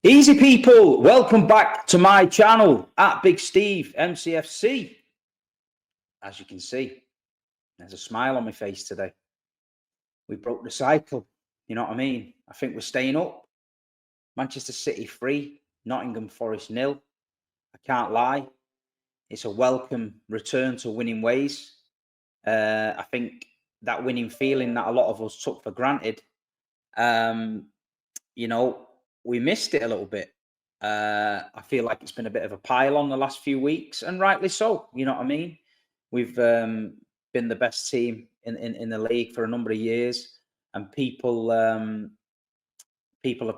Easy people, welcome back to my channel at Big Steve MCFC. As you can see, there's a smile on my face today. We broke the cycle, you know what I mean? I think we're staying up. Manchester City 3, Nottingham Forest 0. I can't lie, it's a welcome return to winning ways. I think that winning feeling that a lot of us took for granted, we missed it a little bit. I feel like it's been a bit of a pile on the last few weeks, and rightly so. You know what I mean? We've been the best team in the league for a number of years, and people have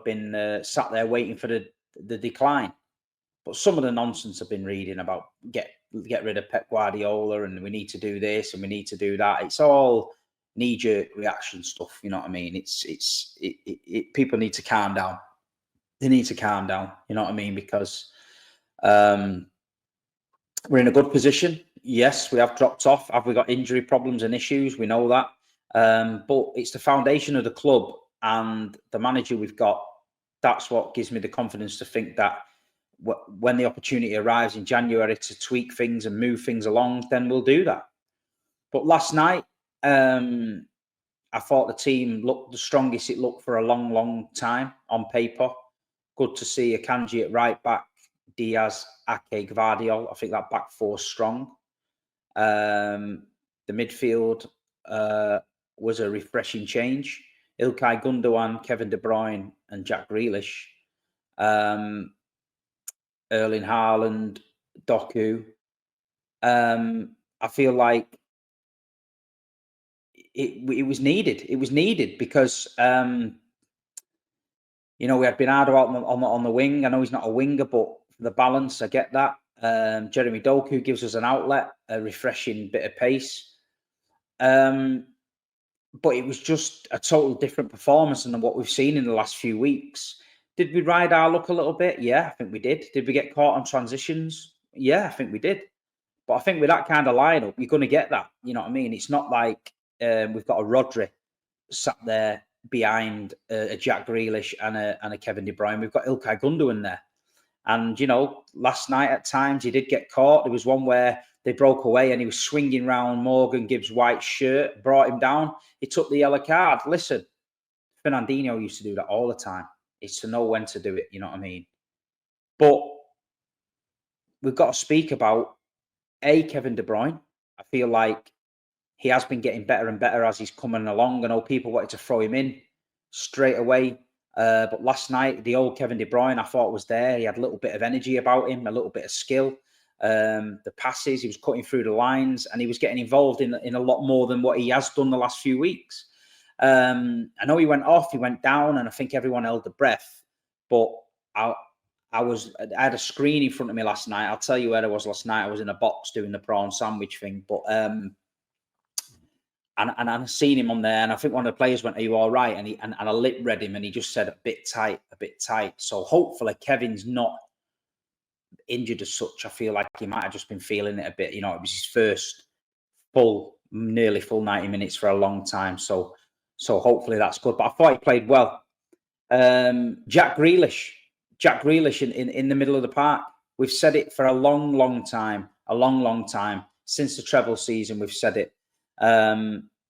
been sat there waiting for the decline. But some of the nonsense I've been reading about get rid of Pep Guardiola and we need to do this and we need to do that. It's all knee-jerk reaction stuff. You know what I mean? People need to calm down. They need to calm down. You know what I mean? Because we're in a good position. Yes, we have dropped off. Have we got injury problems and issues? We know that. But it's the foundation of the club and the manager we've got. That's what gives me the confidence to think that when the opportunity arrives in January to tweak things and move things along, then we'll do that. But last night, I thought the team looked the strongest it looked for a long, long time on paper. Good to see Akanji at right back, Diaz, Ake, Gvardiol. I think that back four strong. The midfield was a refreshing change. Ilkay Gundogan, Kevin De Bruyne, and Jack Grealish. Erling Haaland, Doku. I feel like it was needed. It was needed because we had Bernardo out on the wing. I know he's not a winger, but for the balance, I get that. Jeremy Doku gives us an outlet, a refreshing bit of pace. But it was just a total different performance than what we've seen in the last few weeks. Did we ride our luck a little bit? Yeah, I think we did. Did we get caught on transitions? Yeah, I think we did. But I think with that kind of lineup, you're going to get that. You know what I mean? It's not like we've got a Rodri sat there behind a Jack Grealish and a Kevin De Bruyne. We've got Ilkay Gundogan there. And, last night at times he did get caught. There was one where they broke away and he was swinging round Morgan Gibbs' white shirt, brought him down. He took the yellow card. Listen, Fernandinho used to do that all the time. It's to know when to do it, you know what I mean? But we've got to speak about, Kevin De Bruyne. I feel like he has been getting better and better as he's coming along. I know people wanted to throw him in straight away. But last night, the old Kevin De Bruyne, I thought was there. He had a little bit of energy about him, a little bit of skill. The passes, he was cutting through the lines and he was getting involved in a lot more than what he has done the last few weeks. I know he went off, he went down, and I think everyone held their breath. But I had a screen in front of me last night. I'll tell you where I was last night. I was in a box doing the prawn sandwich thing. But and I seen him on there, and I think one of the players went, "Are you all right?" And I lip read him, and he just said, a bit tight. So hopefully Kevin's not injured as such. I feel like he might have just been feeling it a bit. It was his first nearly full 90 minutes for a long time. So hopefully that's good. But I thought he played well. Jack Grealish in the middle of the park. We've said it for a long, long time. Since the treble season, we've said it.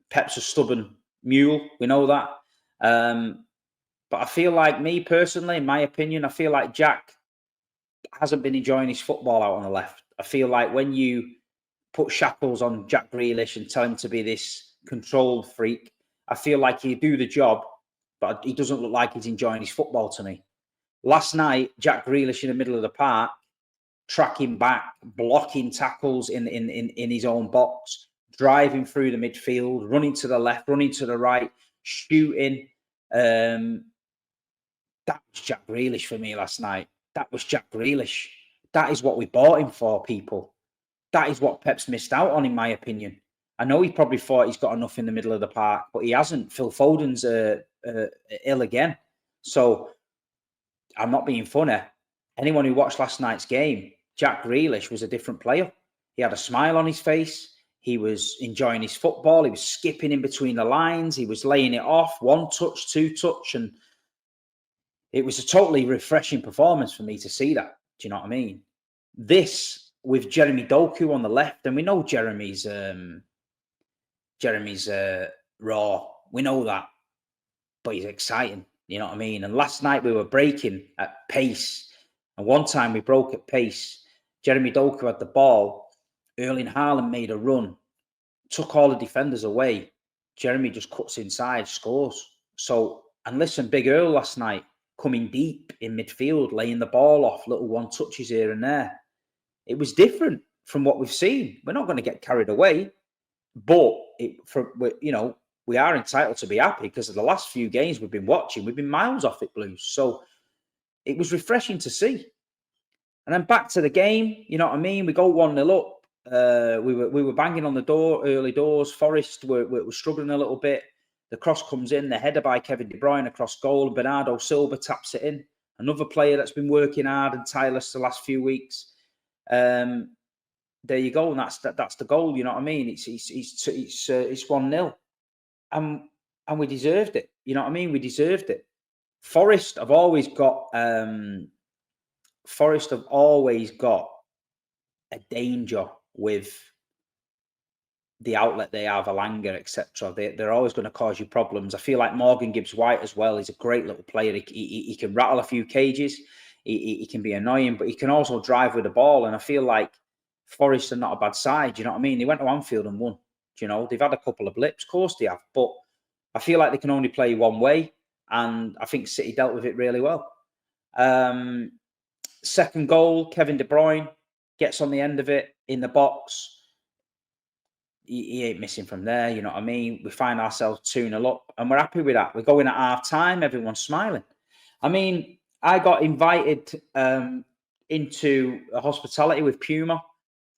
Pep's a stubborn mule. We know that. But I feel like, me personally, in my opinion, I feel like Jack hasn't been enjoying his football out on the left. I feel like when you put shackles on Jack Grealish and tell him to be this control freak, I feel like he'd do the job, but he doesn't look like he's enjoying his football to me. Last night, Jack Grealish in the middle of the park, tracking back, blocking tackles in his own box, driving through the midfield, running to the left, running to the right, shooting. That was Jack Grealish for me last night. That was Jack Grealish. That is what we bought him for, people. That is what Pep's missed out on, in my opinion. I know he probably thought he's got enough in the middle of the park, but he hasn't. Phil Foden's ill again. So I'm not being funny. Anyone who watched last night's game, Jack Grealish was a different player. He had a smile on his face. He was enjoying his football. He was skipping in between the lines. He was laying it off, one touch, two touch. And it was a totally refreshing performance for me to see that. Do you know what I mean? This with Jeremy Doku on the left, and we know Jeremy's raw. We know that, but he's exciting. You know what I mean? And last night we were breaking at pace, and one time we broke at pace. Jeremy Doku had the ball. Erling Haaland made a run, took all the defenders away. Jeremy just cuts inside, scores. So, and listen, Big Earl last night coming deep in midfield, laying the ball off, little one touches here and there. It was different from what we've seen. We're not going to get carried away, but we are entitled to be happy because of the last few games we've been watching. We've been miles off it, Blues. So it was refreshing to see. And then back to the game, you know what I mean? We go 1-0 up. We were banging on the door, early doors. Forest were struggling a little bit. The cross comes in, the header by Kevin De Bruyne across goal. Bernardo Silva taps it in. Another player that's been working hard and tireless the last few weeks. There you go, and that's the goal. You know what I mean? It's 1-0, and we deserved it. You know what I mean? We deserved it. Forest have always got a danger with the outlet they have, Alanga, etc. They're always going to cause you problems. I feel like Morgan Gibbs-White as well. He's a great little player. He can rattle a few cages. He can be annoying, but he can also drive with the ball. And I feel like Forest are not a bad side. You know what I mean? They went to Anfield and won. You know, they've had a couple of blips. Of course they have. But I feel like they can only play one way. And I think City dealt with it really well. Second goal, Kevin De Bruyne gets on the end of it in the box. He ain't missing from there, you know what I mean? We find ourselves 2-0 up, and we're happy with that. We're going at half-time, everyone's smiling. I mean, I got invited into a hospitality with Puma.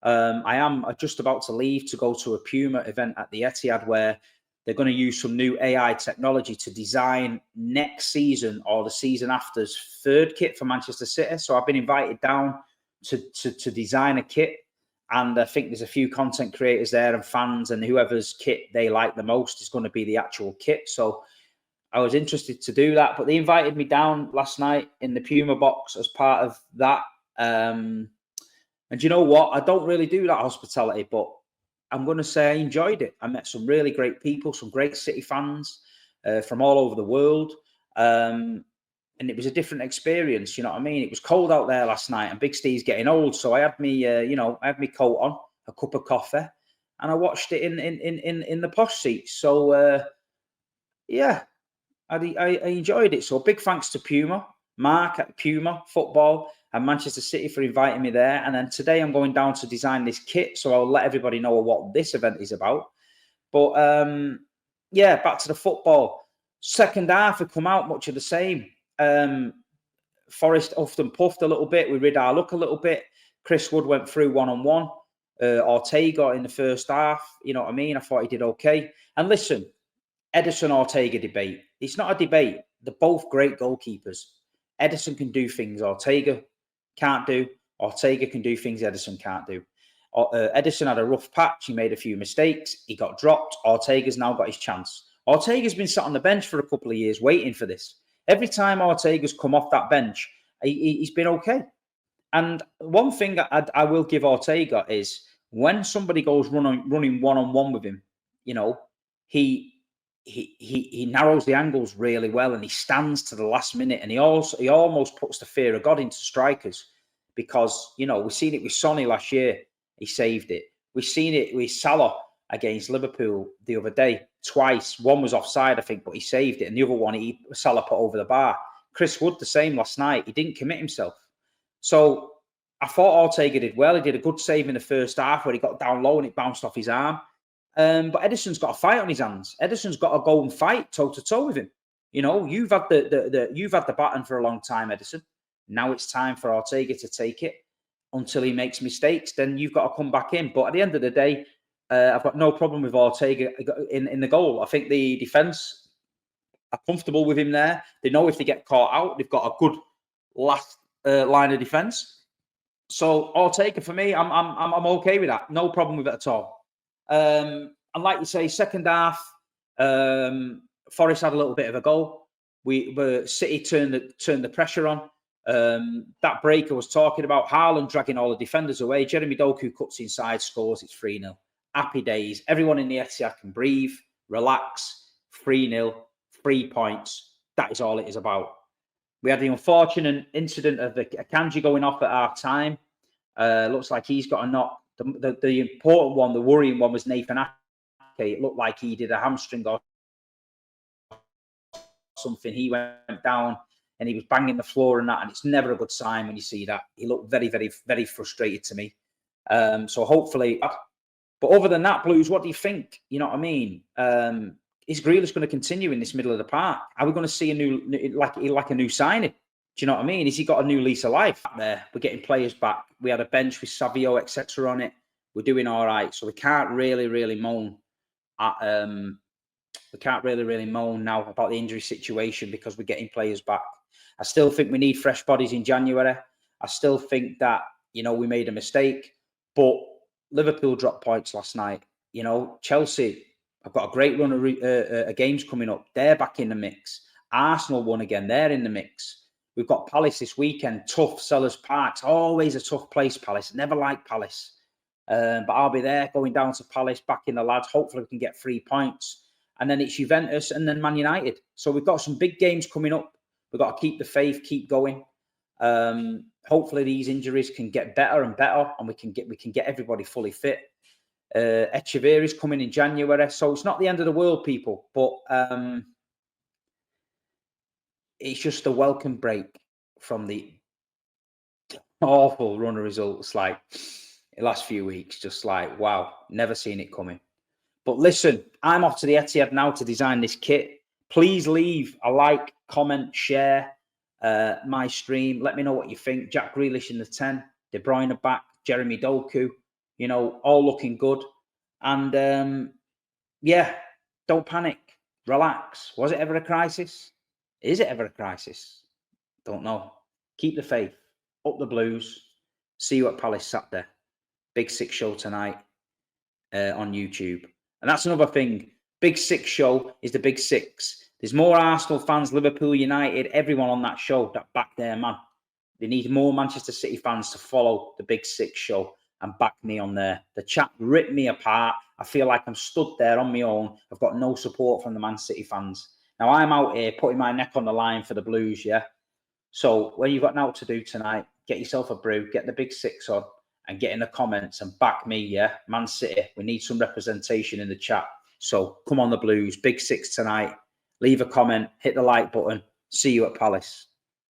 I am just about to leave to go to a Puma event at the Etihad where they're going to use some new AI technology to design next season or the season after's third kit for Manchester City. So I've been invited down to design a kit. And I think there's a few content creators there and fans, and whoever's kit they like the most is going to be the actual kit. So I was interested to do that, but they invited me down last night in the Puma box as part of that. And you know what? I don't really do that hospitality, but I'm going to say I enjoyed it. I met some really great people, some great City fans from all over the world. And it was a different experience, you know what I mean? It was cold out there last night, and Big Steve's getting old, so I had me, I had my coat on, a cup of coffee, and I watched it in the posh seats. So yeah, I enjoyed it. So big thanks to Puma, Mark at Puma Football, and Manchester City for inviting me there. And then today I'm going down to design this kit, so I'll let everybody know what this event is about. But yeah, back to the football. Second half, we come out much of the same. Forest often puffed a little bit. We rid our luck a little bit. Chris Wood went through one-on-one. Ortega in the first half. You know what I mean? I thought he did okay. And listen, Ederson-Ortega debate. It's not a debate. They're both great goalkeepers. Ederson can do things Ortega can't do. Ortega can do things Ederson can't do. Ederson had a rough patch. He made a few mistakes. He got dropped. Ortega's now got his chance. Ortega's been sat on the bench for a couple of years waiting for this. Every time Ortega's come off that bench, he's been okay. And one thing I will give Ortega is when somebody goes running one-on-one with him, you know, he narrows the angles really well, and he stands to the last minute, and he almost puts the fear of God into strikers because, you know, we've seen it with Sonny last year. He saved it. We've seen it with Salah against Liverpool the other day twice. One was offside, I think, but he saved it. And the other one, Salah put over the bar. Chris Wood, the same last night. He didn't commit himself. So I thought Ortega did well. He did a good save in the first half where he got down low and it bounced off his arm. But Ederson's got a fight on his hands. Ederson's got to go and fight toe-to-toe with him. You know, you've had the baton for a long time, Ederson. Now it's time for Ortega to take it until he makes mistakes. Then you've got to come back in. But at the end of the day, I've got no problem with Ortega in the goal. I think the defence are comfortable with him there. They know if they get caught out, they've got a good last line of defence. So Ortega, for me, I'm okay with that. No problem with it at all. And like you say, second half, Forest had a little bit of a goal. City turned the pressure on. That break I was talking about, Haaland dragging all the defenders away. Jeremy Doku cuts inside, scores. It's 3-0. Happy days. Everyone in the Etihad can breathe, relax. 3-0, 3 points. That is all it is about. We had the unfortunate incident of Akanji going off at half time. Looks like he's got a knock. The important one, the worrying one, was Nathan Ake. It looked like he did a hamstring or something. He went down and he was banging the floor and that, and it's never a good sign when you see that. He looked very, very, very frustrated to me. So hopefully, but other than that, Blues, what do you think? You know what I mean? Is Grealish going to continue in this middle of the park? Are we going to see a new, like a new signing? Do you know what I mean? Has he got a new lease of life there? We're getting players back. We had a bench with Savio, etc. on it. We're doing all right. So we can't really moan at, we can't really moan now about the injury situation because we're getting players back. I still think we need fresh bodies in January. I still think that, you know, we made a mistake, but Liverpool dropped points last night. You know, Chelsea, I've got a great run of games coming up. They're back in the mix. Arsenal won again. They're in the mix. We've got Palace this weekend. Tough, Sellers Park. Always a tough place, Palace. Never liked Palace. But I'll be there going down to Palace, backing the lads. Hopefully we can get 3 points. And then it's Juventus and then Man United. So we've got some big games coming up. We've got to keep the faith, keep going. Hopefully these injuries can get better and better, and we can get everybody fully fit. Echeverry is coming in January, so it's not the end of the world, people. But it's just a welcome break from the awful run of results, like the last few weeks. Just like, wow, never seen it coming. But listen, I'm off to the Etihad now to design this kit. Please leave a like, comment, share my stream. Let me know what you think. Jack Grealish in the 10, De Bruyne back, Jeremy Doku, you know, all looking good. And yeah, don't panic. Relax. Was it ever a crisis? Is it ever a crisis? Don't know. Keep the faith. Up the Blues. See you at Palace Saturday. Big Six show tonight on YouTube. And that's another thing. Big Six show is the Big Six. There's more Arsenal fans, Liverpool, United, everyone on that show that back their man. They need more Manchester City fans to follow the Big Six show and back me on there. The chat ripped me apart. I feel like I'm stood there on my own. I've got no support from the Man City fans. Now, I'm out here putting my neck on the line for the Blues, yeah? So when you've got nothing to do tonight, get yourself a brew, get the Big Six on, and get in the comments and back me, yeah? Man City, we need some representation in the chat. So come on the Blues, Big Six tonight. Leave a comment, hit the like button. See you at Palace.